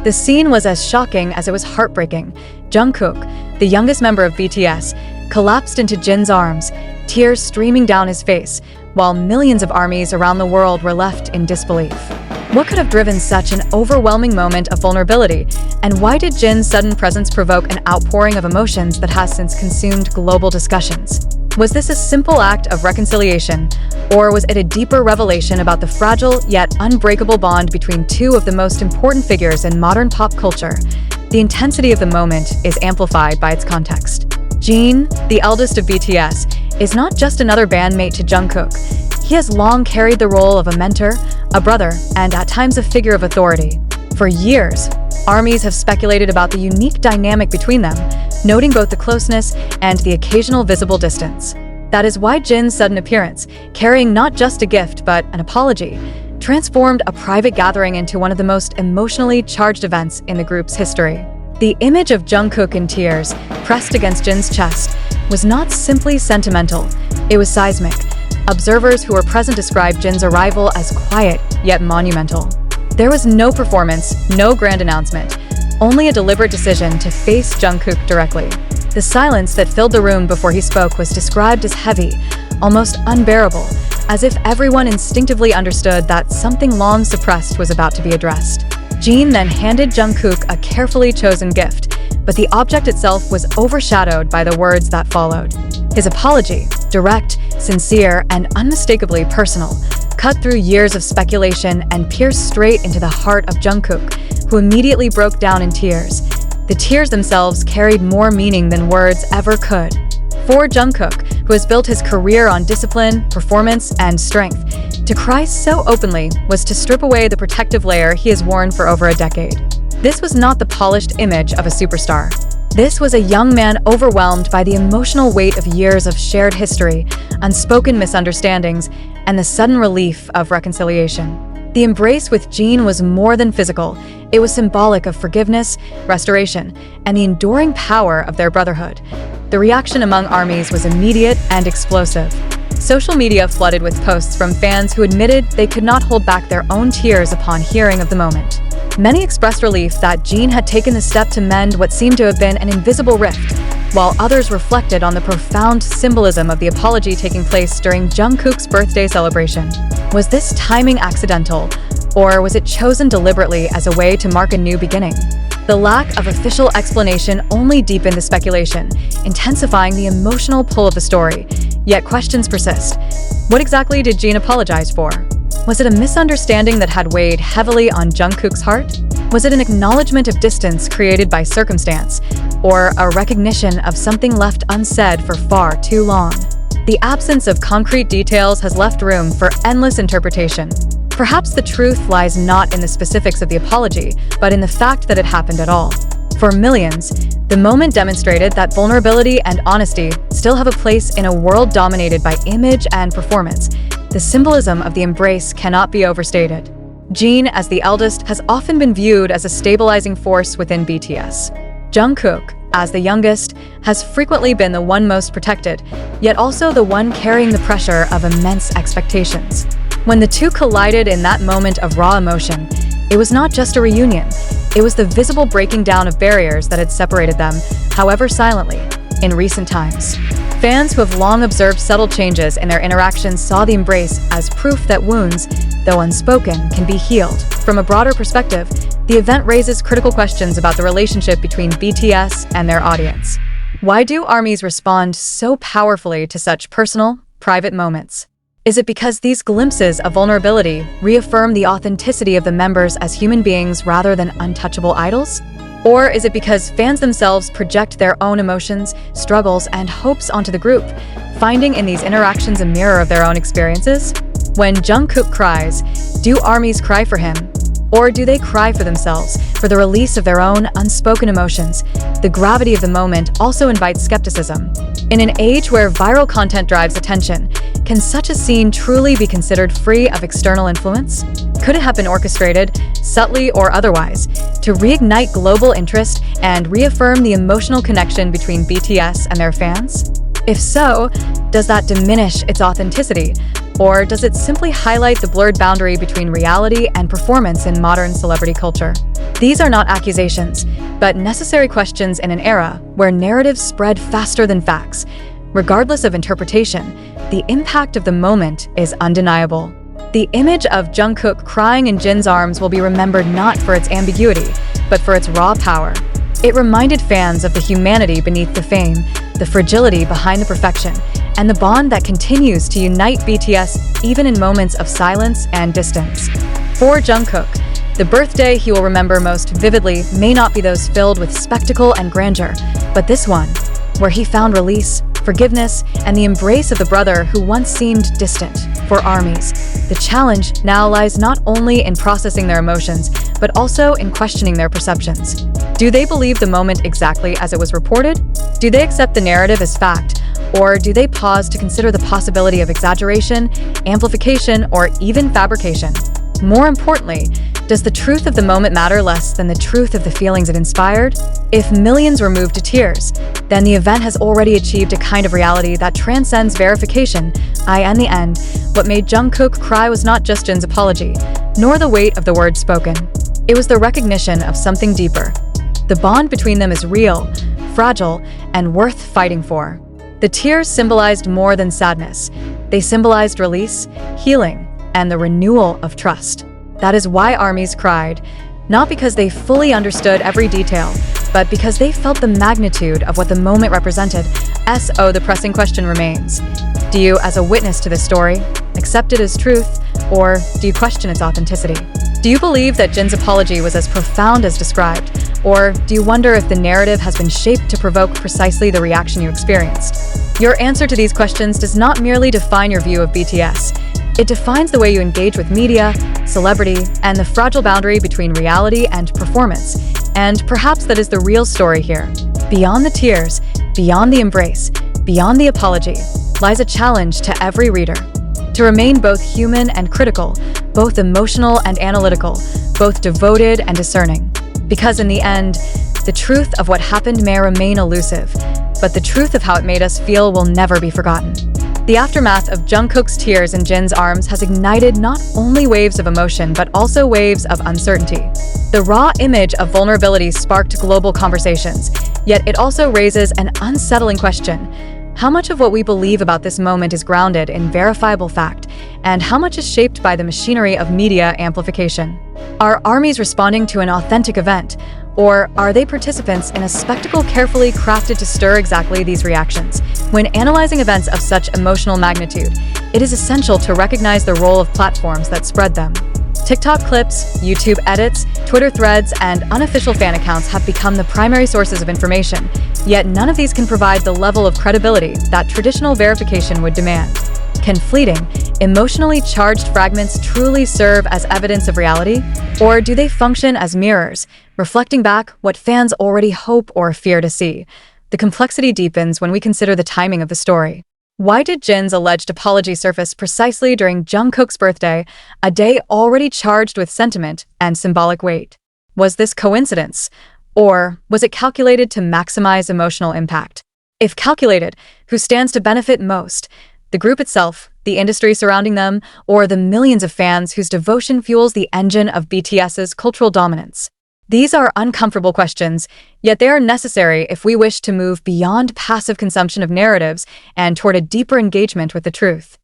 The scene was as shocking as it was heartbreaking. Jungkook, the youngest member of BTS, collapsed into Jin's arms, tears streaming down his face, while millions of armies around the world were left in disbelief. What could have driven such an overwhelming moment of vulnerability, and why did Jin's sudden presence provoke an outpouring of emotions that has since consumed global discussions? Was this a simple act of reconciliation, or was it a deeper revelation about the fragile yet unbreakable bond between two of the most important figures in modern pop culture? The intensity of the moment is amplified by its context. Jin, the eldest of BTS, is not just another bandmate to Jungkook. He has long carried the role of a mentor, a brother, and at times a figure of authority. For years, armies have speculated about the unique dynamic between them, noting both the closeness and the occasional visible distance. That is why Jin's sudden appearance, carrying not just a gift but an apology, transformed a private gathering into one of the most emotionally charged events in the group's history. The image of Jungkook in tears, pressed against Jin's chest, was not simply sentimental, it was seismic. Observers who were present described Jin's arrival as quiet yet monumental. There was no performance, no grand announcement, only a deliberate decision to face Jungkook directly. The silence that filled the room before he spoke was described as heavy, almost unbearable, as if everyone instinctively understood that something long suppressed was about to be addressed. Jin then handed Jungkook a carefully chosen gift, but the object itself was overshadowed by the words that followed. His apology, direct, sincere, and unmistakably personal, cut through years of speculation and pierced straight into the heart of Jungkook, who immediately broke down in tears. The tears themselves carried more meaning than words ever could. For Jungkook, who has built his career on discipline, performance, and strength, to cry so openly was to strip away the protective layer he has worn for over a decade. This was not the polished image of a superstar. This was a young man overwhelmed by the emotional weight of years of shared history, unspoken misunderstandings, and the sudden relief of reconciliation. The embrace with Jin was more than physical. It was symbolic of forgiveness, restoration, and the enduring power of their brotherhood. The reaction among armies was immediate and explosive. Social media flooded with posts from fans who admitted they could not hold back their own tears upon hearing of the moment. Many expressed relief that Jin had taken the step to mend what seemed to have been an invisible rift, while others reflected on the profound symbolism of the apology taking place during Jungkook's birthday celebration. Was this timing accidental, or was it chosen deliberately as a way to mark a new beginning? The lack of official explanation only deepened the speculation, intensifying the emotional pull of the story. Yet questions persist. What exactly did Jin apologize for? Was it a misunderstanding that had weighed heavily on Jungkook's heart? Was it an acknowledgement of distance created by circumstance, or a recognition of something left unsaid for far too long? The absence of concrete details has left room for endless interpretation. Perhaps the truth lies not in the specifics of the apology, but in the fact that it happened at all. For millions, the moment demonstrated that vulnerability and honesty still have a place in a world dominated by image and performance. The symbolism of the embrace cannot be overstated. Jin, as the eldest, has often been viewed as a stabilizing force within BTS. Jungkook, as the youngest, has frequently been the one most protected, yet also the one carrying the pressure of immense expectations. When the two collided in that moment of raw emotion, it was not just a reunion, it was the visible breaking down of barriers that had separated them, however silently, in recent times. Fans who have long observed subtle changes in their interactions saw the embrace as proof that wounds, though unspoken, can be healed. From a broader perspective, the event raises critical questions about the relationship between BTS and their audience. Why do armies respond so powerfully to such personal, private moments? Is it because these glimpses of vulnerability reaffirm the authenticity of the members as human beings rather than untouchable idols? Or is it because fans themselves project their own emotions, struggles, and hopes onto the group, finding in these interactions a mirror of their own experiences? When Jungkook cries, do armies cry for him? Or do they cry for themselves, for the release of their own unspoken emotions? The gravity of the moment also invites skepticism. In an age where viral content drives attention, can such a scene truly be considered free of external influence? Could it have been orchestrated, subtly or otherwise, to reignite global interest and reaffirm the emotional connection between BTS and their fans? If so, does that diminish its authenticity? Or does it simply highlight the blurred boundary between reality and performance in modern celebrity culture? These are not accusations, but necessary questions in an era where narratives spread faster than facts. Regardless of interpretation, the impact of the moment is undeniable. The image of Jungkook crying in Jin's arms will be remembered not for its ambiguity, but for its raw power. It reminded fans of the humanity beneath the fame, the fragility behind the perfection, and the bond that continues to unite BTS even in moments of silence and distance. For Jungkook, the birthday he will remember most vividly may not be those filled with spectacle and grandeur, but this one, where he found release, forgiveness, and the embrace of the brother who once seemed distant. For armies, the challenge now lies not only in processing their emotions, but also in questioning their perceptions. Do they believe the moment exactly as it was reported? Do they accept the narrative as fact? Or do they pause to consider the possibility of exaggeration, amplification, or even fabrication? More importantly, does the truth of the moment matter less than the truth of the feelings it inspired? If millions were moved to tears, then the event has already achieved a kind of reality that transcends verification. In the end, what made Jungkook cry was not just Jin's apology, nor the weight of the words spoken. It was the recognition of something deeper. The bond between them is real, fragile, and worth fighting for. The tears symbolized more than sadness. They symbolized release, healing, and the renewal of trust. That is why armies cried, not because they fully understood every detail, but because they felt the magnitude of what the moment represented. The pressing question remains. Do you, as a witness to this story, accept it as truth, or do you question its authenticity? Do you believe that Jin's apology was as profound as described, or do you wonder if the narrative has been shaped to provoke precisely the reaction you experienced? Your answer to these questions does not merely define your view of BTS. It defines the way you engage with media, celebrity, and the fragile boundary between reality and performance. And perhaps that is the real story here. Beyond the tears, beyond the embrace, beyond the apology, lies a challenge to every reader. To remain both human and critical, both emotional and analytical, both devoted and discerning. Because in the end, the truth of what happened may remain elusive, but the truth of how it made us feel will never be forgotten. The aftermath of Jungkook's tears in Jin's arms has ignited not only waves of emotion, but also waves of uncertainty. The raw image of vulnerability sparked global conversations, yet it also raises an unsettling question. How much of what we believe about this moment is grounded in verifiable fact, and how much is shaped by the machinery of media amplification? Are armies responding to an authentic event, or are they participants in a spectacle carefully crafted to stir exactly these reactions? When analyzing events of such emotional magnitude, it is essential to recognize the role of platforms that spread them. TikTok clips, YouTube edits, Twitter threads, and unofficial fan accounts have become the primary sources of information, yet none of these can provide the level of credibility that traditional verification would demand. Can fleeting, emotionally charged fragments truly serve as evidence of reality? Or do they function as mirrors, reflecting back what fans already hope or fear to see? The complexity deepens when we consider the timing of the story. Why did Jin's alleged apology surface precisely during Jungkook's birthday, a day already charged with sentiment and symbolic weight? Was this coincidence? Or was it calculated to maximize emotional impact? If calculated, who stands to benefit most? The group itself, the industry surrounding them, or the millions of fans whose devotion fuels the engine of BTS's cultural dominance? These are uncomfortable questions, yet they are necessary if we wish to move beyond passive consumption of narratives and toward a deeper engagement with the truth.